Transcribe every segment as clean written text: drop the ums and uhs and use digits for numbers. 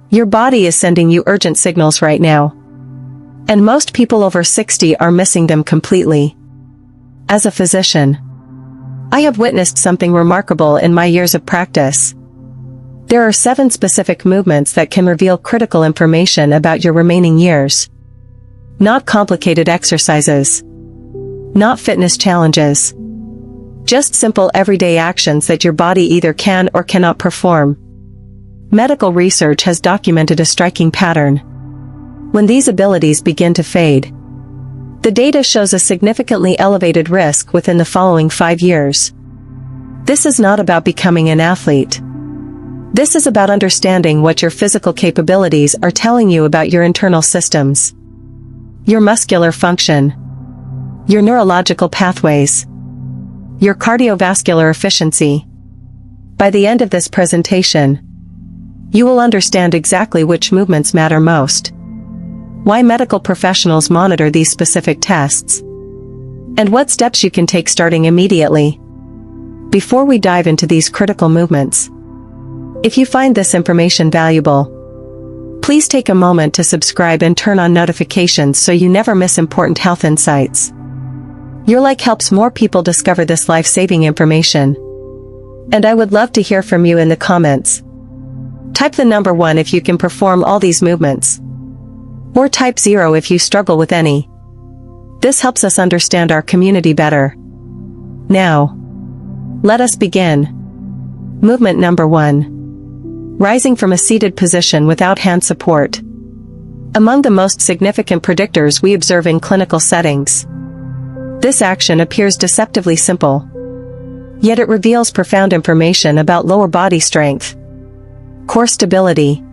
Your body is sending you urgent signals right now. And most people over 60 are missing them completely. As a physician, I have witnessed something remarkable in my years of practice. There are 7 specific movements that can reveal critical information about your remaining years. Not complicated exercises. Not fitness challenges. Just simple everyday actions that your body either can or cannot perform. Medical research has documented a striking pattern. When these abilities begin to fade, the data shows a significantly elevated risk within the following 5 years. This is not about becoming an athlete. This is about understanding what your physical capabilities are telling you about your internal systems, your muscular function, your neurological pathways, your cardiovascular efficiency. By the end of this presentation, you will understand exactly which movements matter most, why medical professionals monitor these specific tests, and what steps you can take starting immediately. Before we dive into these critical movements, if you find this information valuable, please take a moment to subscribe and turn on notifications so you never miss important health insights. Your like helps more people discover this life-saving information. And I would love to hear from you in the comments. Type the number 1 if you can perform all these movements. Or type 0 if you struggle with any. This helps us understand our community better. Now, let us begin. Movement number 1. Rising from a seated position without hand support. Among the most significant predictors we observe in clinical settings, this action appears deceptively simple. Yet it reveals profound information about lower body strength, core stability,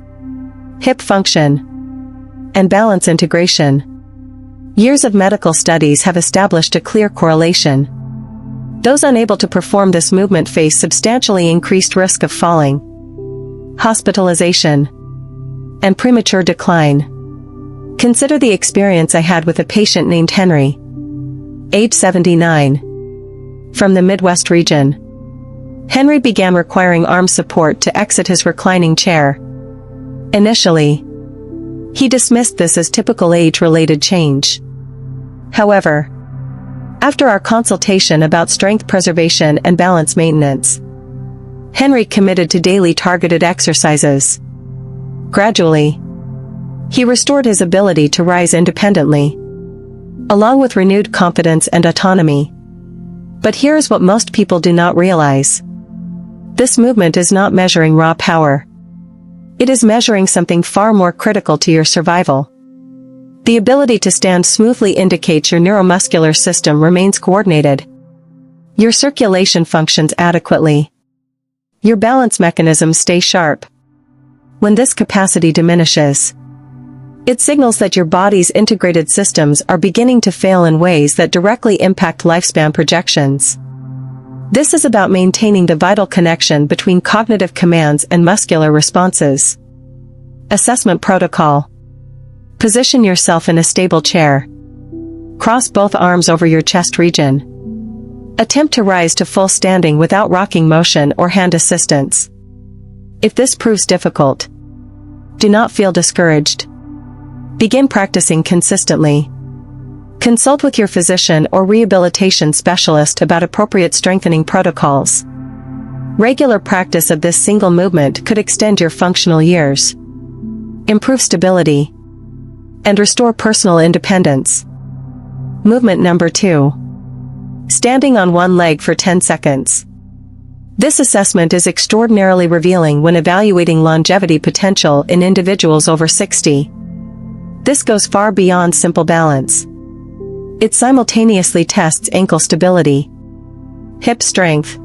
hip function, and balance integration. Years of medical studies have established a clear correlation. Those unable to perform this movement face substantially increased risk of falling, hospitalization, and premature decline. Consider the experience I had with a patient named Henry, age 79, from the Midwest region. Henry began requiring arm support to exit his reclining chair. Initially, he dismissed this as typical age-related change. However, after our consultation about strength preservation and balance maintenance, Henry committed to daily targeted exercises. Gradually, he restored his ability to rise independently, along with renewed confidence and autonomy. But here's what most people do not realize. This movement is not measuring raw power. It is measuring something far more critical to your survival. The ability to stand smoothly indicates your neuromuscular system remains coordinated. Your circulation functions adequately. Your balance mechanisms stay sharp. When this capacity diminishes, it signals that your body's integrated systems are beginning to fail in ways that directly impact lifespan projections. This is about maintaining the vital connection between cognitive commands and muscular responses. Assessment protocol. Position yourself in a stable chair. Cross both arms over your chest region. Attempt to rise to full standing without rocking motion or hand assistance. If this proves difficult, do not feel discouraged. Begin practicing consistently. Consult with your physician or rehabilitation specialist about appropriate strengthening protocols. Regular practice of this single movement could extend your functional years, improve stability, and restore personal independence. Movement number 2. Standing on one leg for 10 seconds. This assessment is extraordinarily revealing when evaluating longevity potential in individuals over 60. This goes far beyond simple balance. It simultaneously tests ankle stability, hip strength,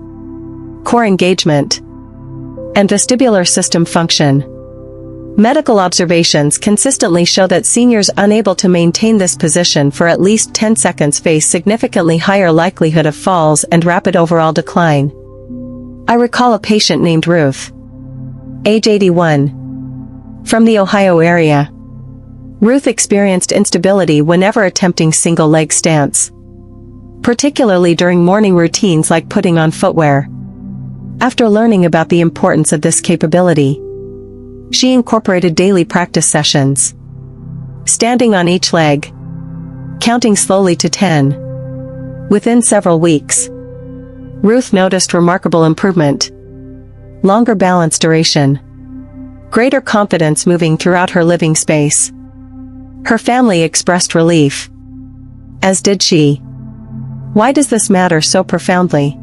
core engagement, and vestibular system function. Medical observations consistently show that seniors unable to maintain this position for at least 10 seconds face significantly higher likelihood of falls and rapid overall decline. I recall a patient named Ruth, age 81, from the Ohio area. Ruth experienced instability whenever attempting single-leg stance, particularly during morning routines like putting on footwear. After learning about the importance of this capability, She incorporated daily practice sessions, standing on each leg, counting slowly to 10. Within several weeks, Ruth noticed remarkable improvement. Longer balance duration, greater confidence moving throughout her living space. Her family expressed relief, as did she. Why does this matter so profoundly?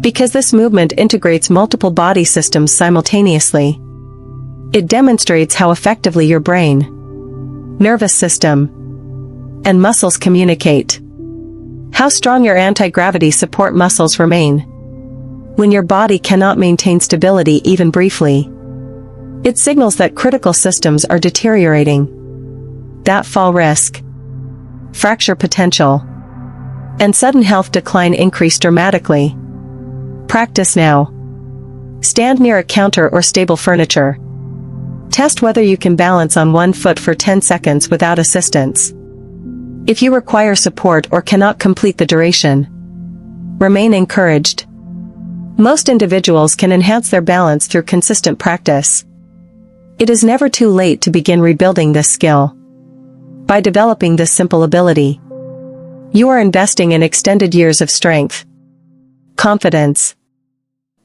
Because this movement integrates multiple body systems simultaneously. It demonstrates how effectively your brain, nervous system, and muscles communicate. How strong your anti-gravity support muscles remain. When your body cannot maintain stability even briefly, it signals that critical systems are deteriorating. That fall risk, fracture potential, and sudden health decline increase dramatically. Practice now. Stand near a counter or stable furniture. Test whether you can balance on one foot for 10 seconds without assistance. If you require support or cannot complete the duration, remain encouraged. Most individuals can enhance their balance through consistent practice. It is never too late to begin rebuilding this skill. By developing this simple ability, you are investing in extended years of strength, confidence,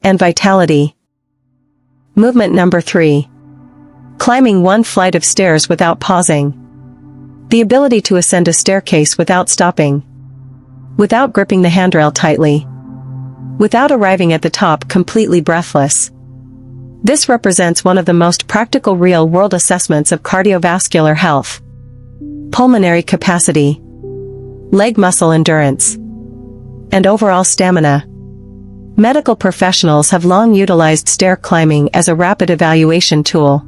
and vitality. Movement number 3. Climbing one flight of stairs without pausing. The ability to ascend a staircase without stopping, without gripping the handrail tightly, without arriving at the top completely breathless. This represents one of the most practical real-world assessments of cardiovascular health, pulmonary capacity, leg muscle endurance, and overall stamina. Medical professionals have long utilized stair climbing as a rapid evaluation tool,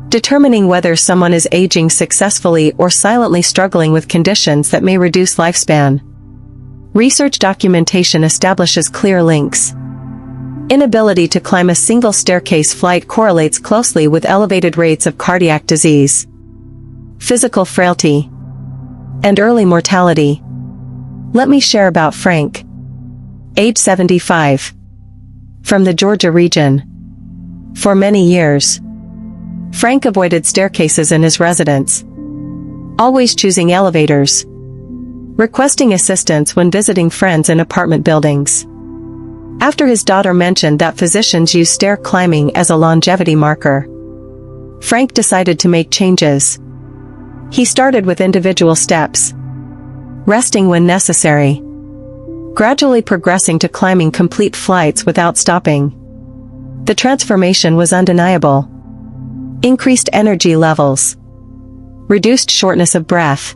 determining whether someone is aging successfully or silently struggling with conditions that may reduce lifespan. Research documentation establishes clear links. Inability to climb a single staircase flight correlates closely with elevated rates of cardiac disease, physical frailty, and early mortality. Let me share about Frank, age 75, from the Georgia region. For many years, Frank avoided staircases in his residence, always choosing elevators, requesting assistance when visiting friends in apartment buildings. After his daughter mentioned that physicians use stair climbing as a longevity marker, Frank decided to make changes. He started with individual steps, resting when necessary, gradually progressing to climbing complete flights without stopping. The transformation was undeniable. Increased energy levels, reduced shortness of breath,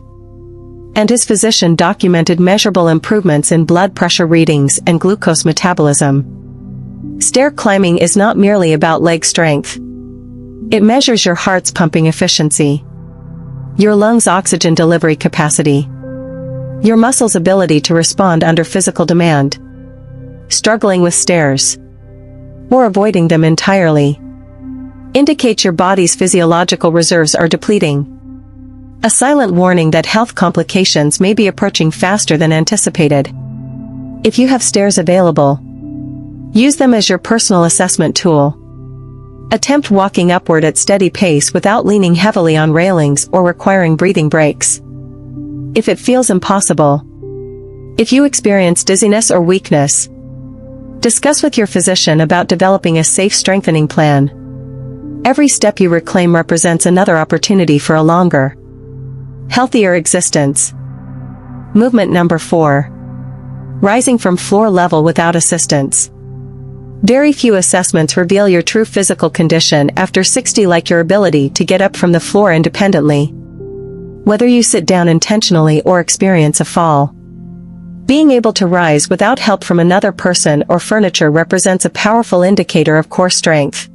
and his physician documented measurable improvements in blood pressure readings and glucose metabolism. Stair climbing is not merely about leg strength. It measures your heart's pumping efficiency, your lungs' oxygen delivery capacity, your muscles' ability to respond under physical demand. Struggling with stairs, or avoiding them entirely, indicates your body's physiological reserves are depleting. A silent warning that health complications may be approaching faster than anticipated. If you have stairs available, use them as your personal assessment tool. Attempt walking upward at steady pace without leaning heavily on railings or requiring breathing breaks. If it feels impossible, if you experience dizziness or weakness, discuss with your physician about developing a safe strengthening plan. Every step you reclaim represents another opportunity for a longer, healthier existence. Movement number 4. Rising from floor level without assistance. Very few assessments reveal your true physical condition after 60, like your ability to get up from the floor independently, whether you sit down intentionally or experience a fall. Being able to rise without help from another person or furniture represents a powerful indicator of core strength,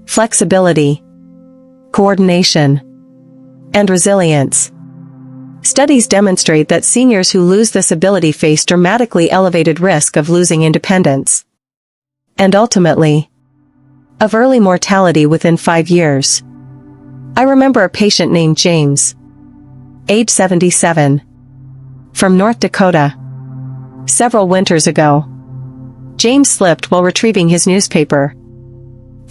flexibility, coordination, and resilience. Studies demonstrate that seniors who lose this ability face dramatically elevated risk of losing independence, and ultimately, of early mortality within 5 years. I remember a patient named James, age 77, from North Dakota. Several winters ago, James slipped while retrieving his newspaper,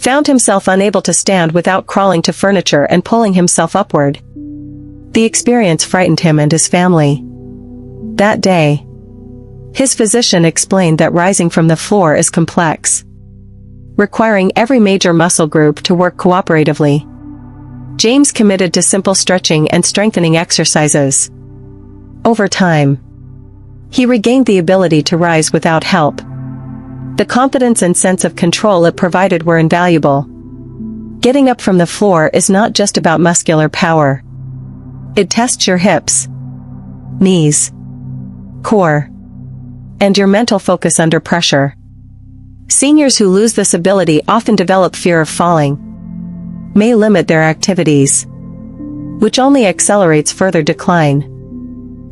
found himself unable to stand without crawling to furniture and pulling himself upward. The experience frightened him and his family. That day, his physician explained that rising from the floor is complex, requiring every major muscle group to work cooperatively. James committed to simple stretching and strengthening exercises. Over time, he regained the ability to rise without help. The confidence and sense of control it provided were invaluable. Getting up from the floor is not just about muscular power. It tests your hips, knees, core, and your mental focus under pressure. Seniors who lose this ability often develop fear of falling, may limit their activities, which only accelerates further decline.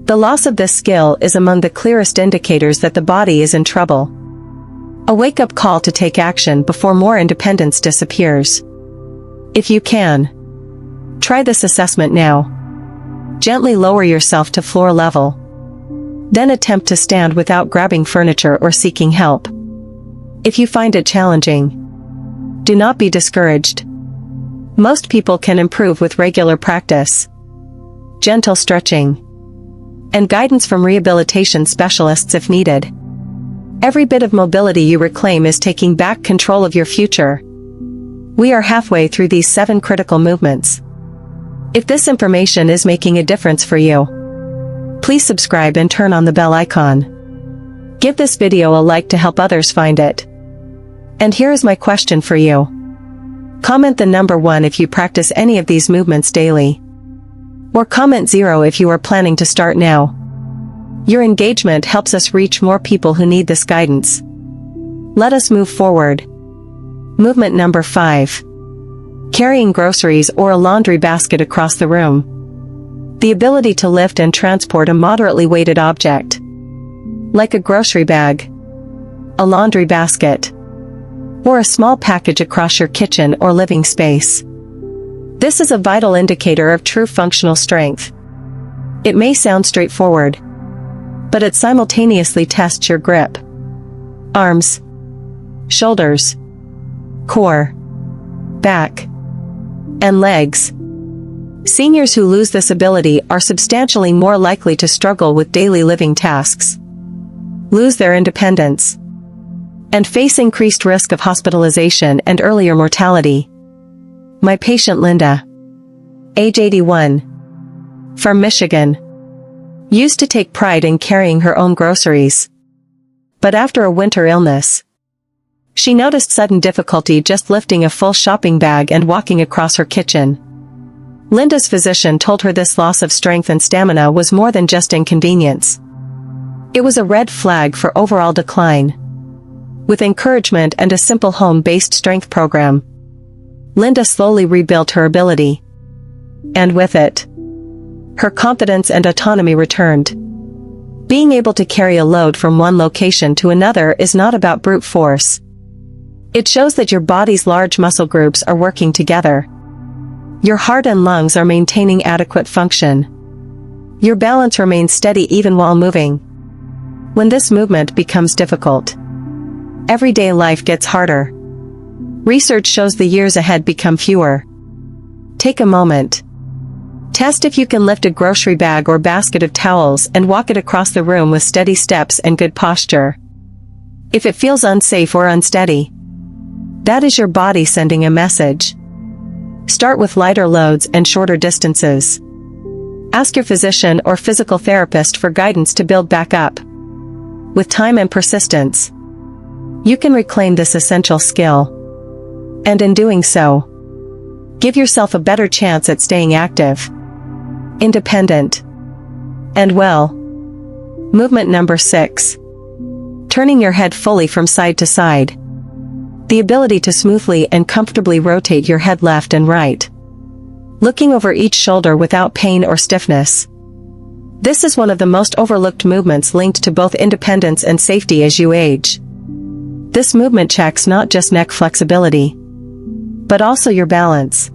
The loss of this skill is among the clearest indicators that the body is in trouble. A wake-up call to take action before more independence disappears. If you can, try this assessment now. Gently lower yourself to floor level. Then attempt to stand without grabbing furniture or seeking help. If you find it challenging, do not be discouraged. Most people can improve with regular practice, gentle stretching, and guidance from rehabilitation specialists if needed. Every bit of mobility you reclaim is taking back control of your future. We are halfway through these 7 critical movements. If this information is making a difference for you, please subscribe and turn on the bell icon. Give this video a like to help others find it. And here is my question for you. Comment the number 1 if you practice any of these movements daily. Or comment 0 if you are planning to start now. Your engagement helps us reach more people who need this guidance. Let us move forward. Movement number 5. Carrying groceries or a laundry basket across the room. The ability to lift and transport a moderately weighted object, like a grocery bag, a laundry basket, or a small package across your kitchen or living space. This is a vital indicator of true functional strength. It may sound straightforward, but it simultaneously tests your grip, arms, shoulders, core, back, and legs. Seniors who lose this ability are substantially more likely to struggle with daily living tasks, lose their independence, and face increased risk of hospitalization and earlier mortality. My patient Linda, age 81, from Michigan, used to take pride in carrying her own groceries. But after a winter illness, she noticed sudden difficulty just lifting a full shopping bag and walking across her kitchen. Linda's physician told her this loss of strength and stamina was more than just inconvenience. It was a red flag for overall decline. With encouragement and a simple home-based strength program, Linda slowly rebuilt her ability. And with it, her confidence and autonomy returned. Being able to carry a load from one location to another is not about brute force. It shows that your body's large muscle groups are working together. Your heart and lungs are maintaining adequate function. Your balance remains steady even while moving. When this movement becomes difficult, everyday life gets harder. Research shows the years ahead become fewer. Take a moment. Test if you can lift a grocery bag or basket of towels and walk it across the room with steady steps and good posture. If it feels unsafe or unsteady, that is your body sending a message. Start with lighter loads and shorter distances. Ask your physician or physical therapist for guidance to build back up. With time and persistence, you can reclaim this essential skill. And in doing so, give yourself a better chance at staying active, independent, and well. Movement number 6. Turning your head fully from side to side. The ability to smoothly and comfortably rotate your head left and right, looking over each shoulder without pain or stiffness. This is one of the most overlooked movements linked to both independence and safety as you age. This movement checks not just neck flexibility, but also your balance,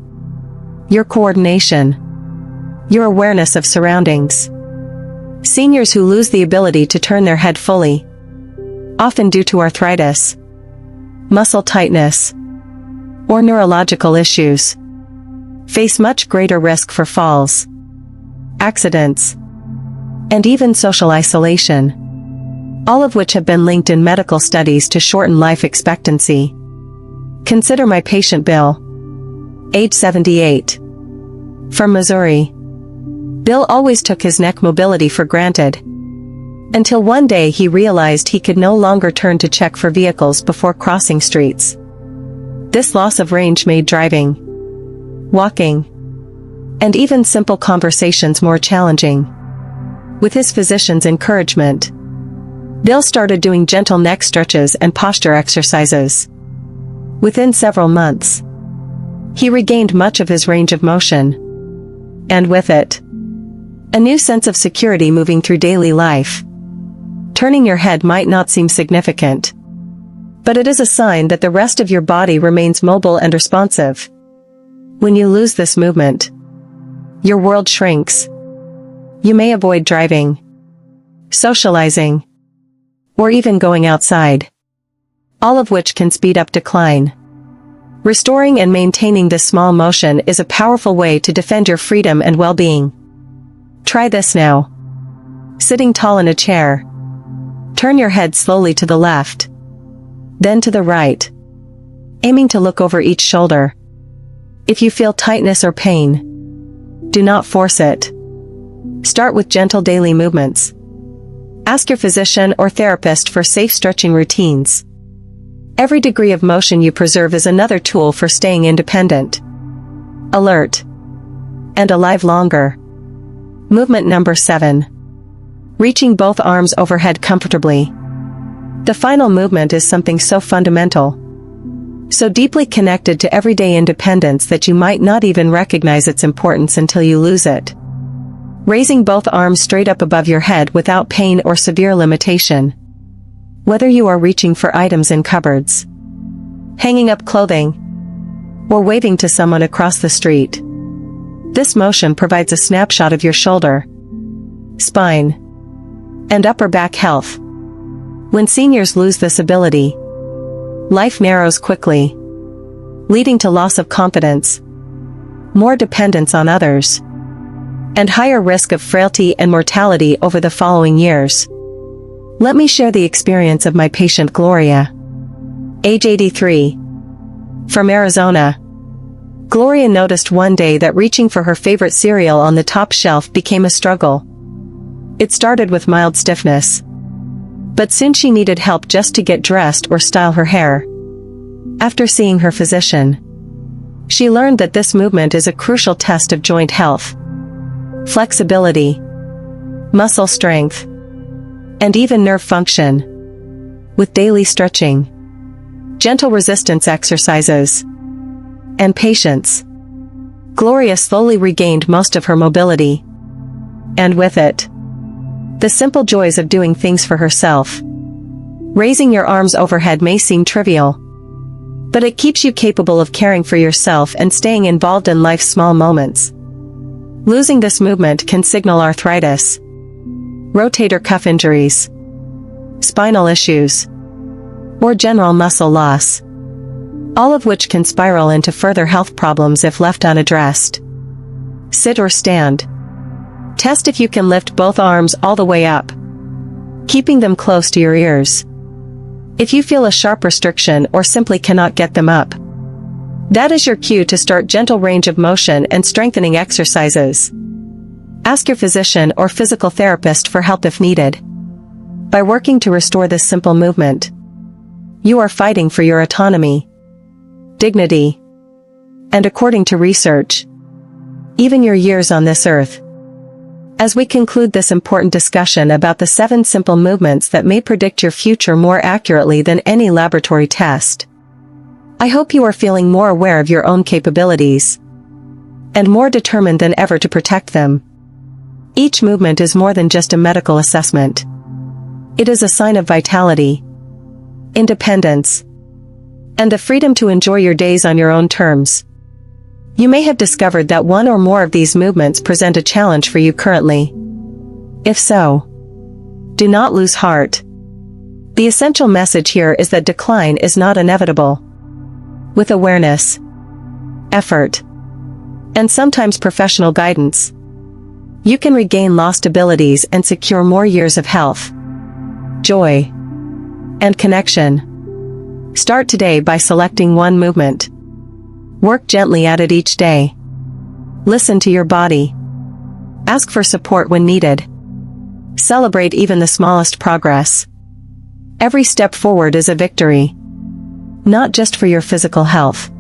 your coordination, your awareness of surroundings. Seniors who lose the ability to turn their head fully, often due to arthritis, muscle tightness, or neurological issues. Face much greater risk for falls, accidents, and even social isolation, all of which have been linked in medical studies to shorten life expectancy. Consider my patient Bill, age 78. From Missouri. Bill always took his neck mobility for granted, until one day he realized he could no longer turn to check for vehicles before crossing streets. This loss of range made driving, walking, and even simple conversations more challenging. With his physician's encouragement, Bill started doing gentle neck stretches and posture exercises. Within several months, he regained much of his range of motion, and with it, a new sense of security moving through daily life. Turning your head might not seem significant, but it is a sign that the rest of your body remains mobile and responsive. When you lose this movement, your world shrinks. You may avoid driving, socializing, or even going outside, all of which can speed up decline. Restoring and maintaining this small motion is a powerful way to defend your freedom and well-being. Try this now. Sitting tall in a chair, turn your head slowly to the left, then to the right, aiming to look over each shoulder. If you feel tightness or pain, do not force it. Start with gentle daily movements. Ask your physician or therapist for safe stretching routines. Every degree of motion you preserve is another tool for staying independent, alert, and alive longer. Movement number 7. Reaching both arms overhead comfortably. The final movement is something so fundamental, so deeply connected to everyday independence that you might not even recognize its importance until you lose it. Raising both arms straight up above your head without pain or severe limitation. Whether you are reaching for items in cupboards, hanging up clothing, or waving to someone across the street, this motion provides a snapshot of your shoulder, spine, and upper back health. When seniors lose this ability, life narrows quickly, leading to loss of confidence, more dependence on others, and higher risk of frailty and mortality over the following years. Let me share the experience of my patient Gloria, age 83. From Arizona. Gloria noticed one day that reaching for her favorite cereal on the top shelf became a struggle. It started with mild stiffness, but soon she needed help just to get dressed or style her hair. After seeing her physician, she learned that this movement is a crucial test of joint health, flexibility, muscle strength, and even nerve function. With daily stretching, gentle resistance exercises, and patience, Gloria slowly regained most of her mobility. And with it, the simple joys of doing things for herself. Raising your arms overhead may seem trivial, but it keeps you capable of caring for yourself and staying involved in life's small moments. Losing this movement can signal arthritis, rotator cuff injuries, spinal issues, or general muscle loss, all of which can spiral into further health problems if left unaddressed. Sit or stand. Test if you can lift both arms all the way up, keeping them close to your ears. If you feel a sharp restriction or simply cannot get them up, that is your cue to start gentle range of motion and strengthening exercises. Ask your physician or physical therapist for help if needed. By working to restore this simple movement, you are fighting for your autonomy, dignity, and according to research, even your years on this earth. As we conclude this important discussion about the 7 simple movements that may predict your future more accurately than any laboratory test, I hope you are feeling more aware of your own capabilities, and more determined than ever to protect them. Each movement is more than just a medical assessment. It is a sign of vitality, independence, and the freedom to enjoy your days on your own terms. You may have discovered that one or more of these movements present a challenge for you currently. If so, do not lose heart. The essential message here is that decline is not inevitable. With awareness, effort, and sometimes professional guidance, you can regain lost abilities and secure more years of health, joy, and connection. Start today by selecting one movement. Work gently at it each day. Listen to your body. Ask for support when needed. Celebrate even the smallest progress. Every step forward is a victory. Not just for your physical health,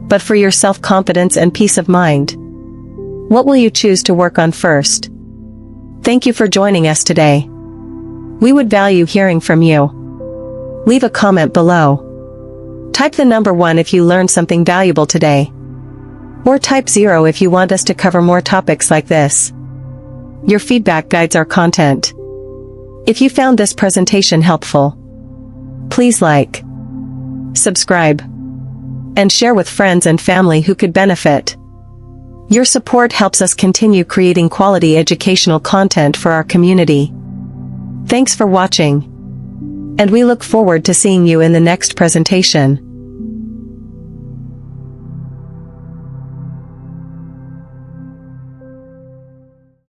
but for your self-confidence and peace of mind. What will you choose to work on first? Thank you for joining us today. We would value hearing from you. Leave a comment below. Type the number 1 if you learned something valuable today. Or type 0 if you want us to cover more topics like this. Your feedback guides our content. If you found this presentation helpful, please like, subscribe, and share with friends and family who could benefit. Your support helps us continue creating quality educational content for our community. Thanks for watching, and we look forward to seeing you in the next presentation.